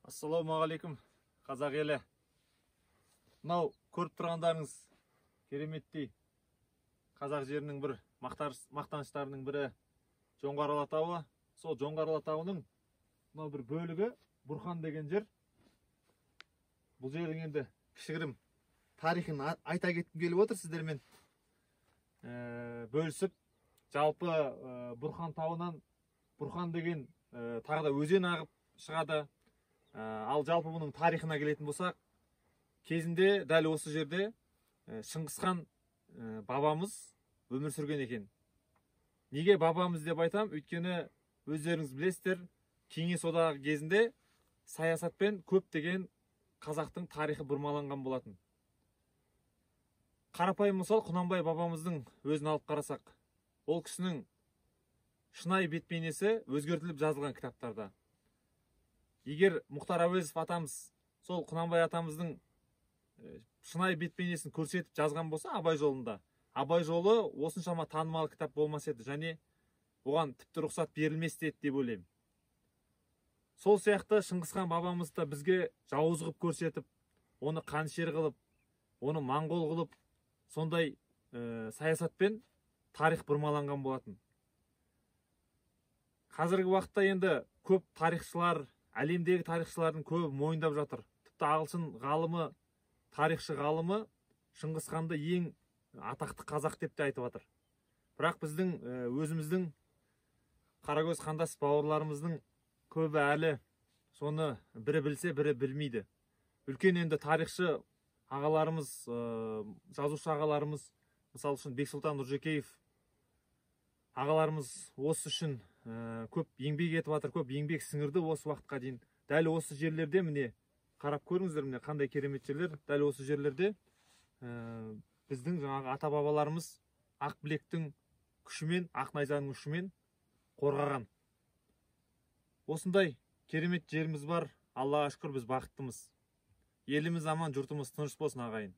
Ассалаумағалейкум, қазақ елі. Мынау көріп тұрғандарыңыз кереметтей қазақ жерінің бір мақтаныштарының бірі Жоңғар Алатауы. Сол Жоңғар Алатауының мынау бір бөлігі Бұрхан деген жер. Бұл жердің енді кішігірім тарихын айта кеткім келіп отыр сіздермен бөлісіп. Жалпы Бұрхан тауынан Бұрхан деген тағы да өзен ағып шығады. Ал жалпы бұның тарихына келетін болсақ, кезінде дәл осы жерде Шыңғысхан бабамыз өмір сүрген екен. Неге бабамыз деп айтам? Өйткені өздеріңіз білесіздер, Кеңес одағы кезінде саясатпен көптеген қазақтың тарихы бұрмаланған болатын. Қарапайым мысал Құнанбай бабамыздың өзін алып қарасақ, ол кісінің шынайы бет бейнесі өзгертіліп жазылған кітаптарда. Егер Мұхтар Әуезов атамыз сол Құнанбай атамыздың шынайы бет бейнесін көрсетіп жазған болса Абай жолында, Абай жолы осыншама танымал кітап болмас еді, және оған тіпті рұқсат берілмес еді деп ойлаймын. Сол сияқты Шыңғысхан бабамыз да бізге жауыз қылып көрсетіп, оны қанішер қылып, оны моңғол қылып, сондай саясатпен тарих бұрмаланған болатын. Қазіргі уақытта енді көп тарихшылар, әлемдегі тарихшылардың көбі мойындап жатыр. Тіпті ағылшын ғалымы, тарихшы ғалымы Шыңғысханды ең атақты қазақ деп те айтып жатыр. Бірақ біздің өзіміздің қарагөз қандас бауырларымыздың көбі әлі соны бірі білсе, бірі білмейді. Үлкен енді тарихшы ағаларымыз, жазушы ағаларымыз, мысалы үшін Бексұлтан Нұржекеев ағаларымыз осы үшін көп еңбек етіп жатыр, көп еңбек сіңірді осы уақытқа дейін. Дәл осы жерлерде міне қарап көріңіздер, міне қандай керемет жерлер. Дәл осы жерлерде біздің жаңағы ата бабаларымыз ақ білектің күшімен, ақ найзаның күшімен қорғаған. Осындай керемет жеріміз бар. Аллаға шүкір, біз бақыттымыз. Еліміз аман, жұртымыз тыныш болсын ағайын.